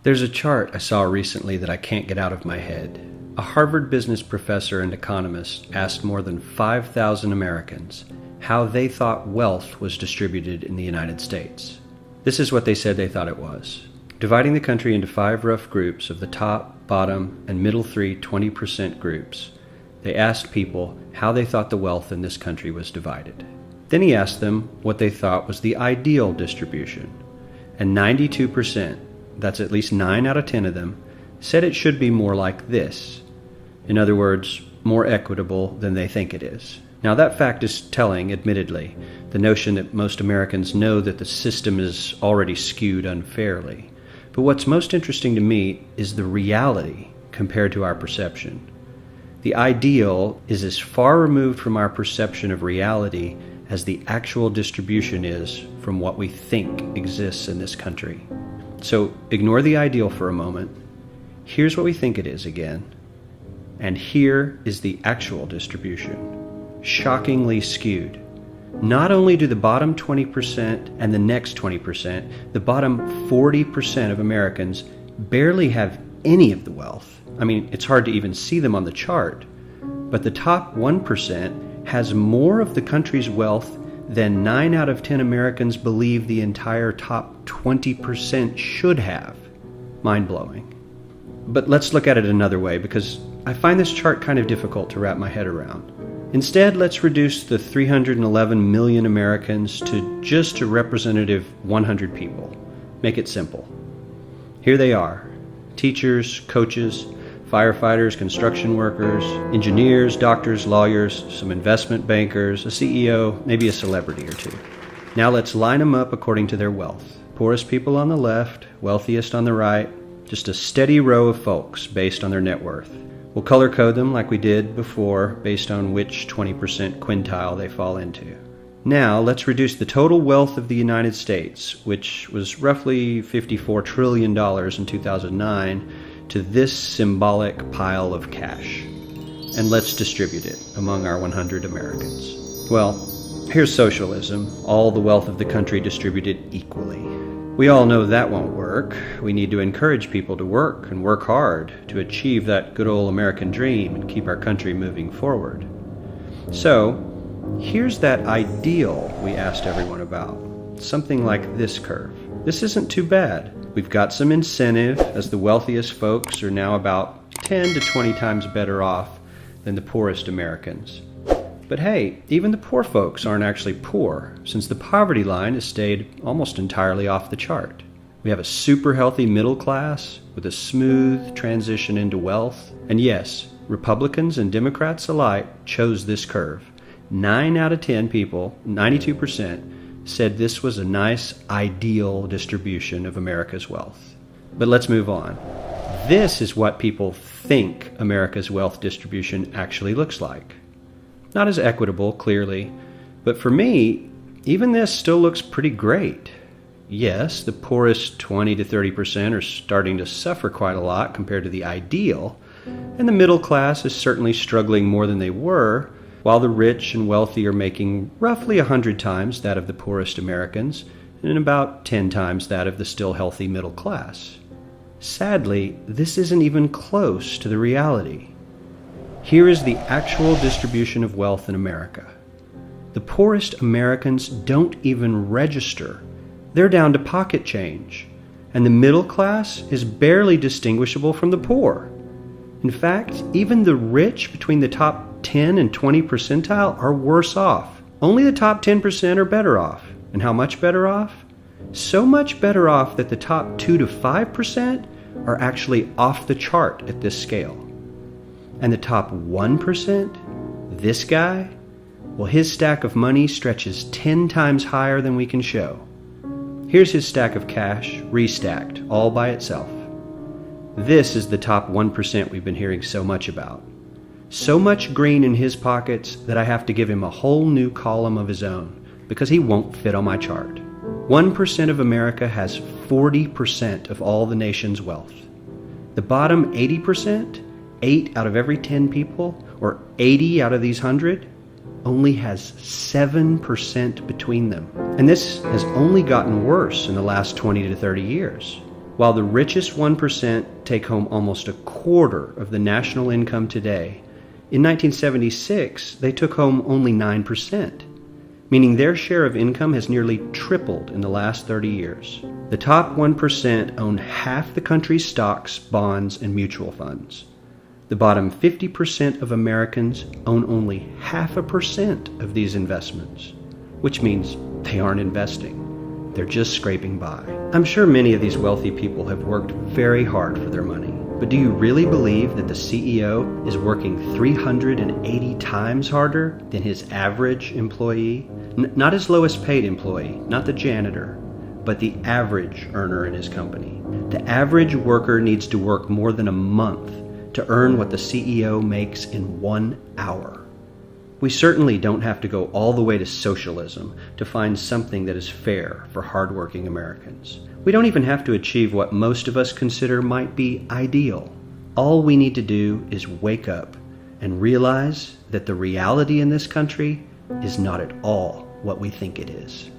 There's a chart I saw recently that I can't get out of my head. A Harvard business professor and economist asked more than 5,000 Americans how they thought wealth was distributed in the United States. This is what they said they thought it was. Dividing the country into 5 rough groups of the top, bottom, and middle 3 20% groups, they asked people how they thought the wealth in this country was divided. Then he asked them what they thought was the ideal distribution. And 92%, that's at least 9 out of 10 of them, said it should be more like this. In other words, more equitable than they think it is. Now that fact is telling, admittedly, the notion that most Americans know that the system is already skewed unfairly. But what's most interesting to me is the reality compared to our perception. The ideal is as far removed from our perception of reality as the actual distribution is from what we think exists in this country. So ignore the ideal for a moment. Here's what we think it is again. And here is the actual distribution. Shockingly skewed. Not only do the bottom 20% and the next 20%, the bottom 40% of Americans barely have any of the wealth. I mean, it's hard to even see them on the chart. But the top 1% has more of the country's wealth than 9 out of 10 Americans believe the entire top 20% should have. Mind-blowing. But let's look at it another way, because I find this chart kind of difficult to wrap my head around. Instead, let's reduce the 311 million Americans to just a representative 100 people. Make it simple. Here they are: teachers, coaches, firefighters, construction workers, engineers, doctors, lawyers, some investment bankers, a CEO, maybe a celebrity or two. Now let's line them up according to their wealth. Poorest people on the left, wealthiest on the right, just a steady row of folks based on their net worth. We'll color code them like we did before based on which 20% quintile they fall into. Now let's reduce the total wealth of the United States, which was roughly $54 trillion in 2009, to this symbolic pile of cash. And let's distribute it among our 100 Americans. Well, here's socialism, all the wealth of the country distributed equally. We all know that won't work. We need to encourage people to work and work hard to achieve that good old American dream and keep our country moving forward. So, here's that ideal we asked everyone about. Something like this curve. This isn't too bad. We've got some incentive, as the wealthiest folks are now about 10 to 20 times better off than the poorest Americans. But hey, even the poor folks aren't actually poor, since the poverty line has stayed almost entirely off the chart. We have a super healthy middle class with a smooth transition into wealth. And yes, Republicans and Democrats alike chose this curve. 9 out of 10 people, 92%, said this was a nice, ideal distribution of America's wealth. But let's move on. This is what people think America's wealth distribution actually looks like. Not as equitable, clearly, but for me, even this still looks pretty great. Yes, the poorest 20 to 30% are starting to suffer quite a lot compared to the ideal, and the middle class is certainly struggling more than they were, while the rich and wealthy are making roughly 100 times that of the poorest Americans, and about 10 times that of the still healthy middle class. Sadly, this isn't even close to the reality. Here is the actual distribution of wealth in America. The poorest Americans don't even register. They're down to pocket change, and the middle class is barely distinguishable from the poor. In fact, even the rich between the top 10 and 20 percentile are worse off. Only the top 10% are better off. And how much better off? So much better off that the top 2 to 5% are actually off the chart at this scale. And the top 1%, this guy, well, his stack of money stretches 10 times higher than we can show. Here's his stack of cash, restacked, all by itself. This is the top 1% we've been hearing so much about. So much green in his pockets that I have to give him a whole new column of his own, because he won't fit on my chart. 1% of America has 40% of all the nation's wealth. The bottom 80%, 8 out of every 10 people, or 80 out of these 100, only has 7% between them. And this has only gotten worse in the last 20 to 30 years. While the richest 1% take home almost a quarter of the national income today, in 1976 they took home only 9%, meaning their share of income has nearly tripled in the last 30 years. The top 1% own half the country's stocks, bonds, and mutual funds. The bottom 50% of Americans own only 0.5% of these investments, which means they aren't investing. They're just scraping by. I'm sure many of these wealthy people have worked very hard for their money, but do you really believe that the CEO is working 380 times harder than his average employee? Not his lowest paid employee, not the janitor, but the average earner in his company. The average worker needs to work more than a month to earn what the CEO makes in 1 hour. We certainly don't have to go all the way to socialism to find something that is fair for hardworking Americans. We don't even have to achieve what most of us consider might be ideal. All we need to do is wake up and realize that the reality in this country is not at all what we think it is.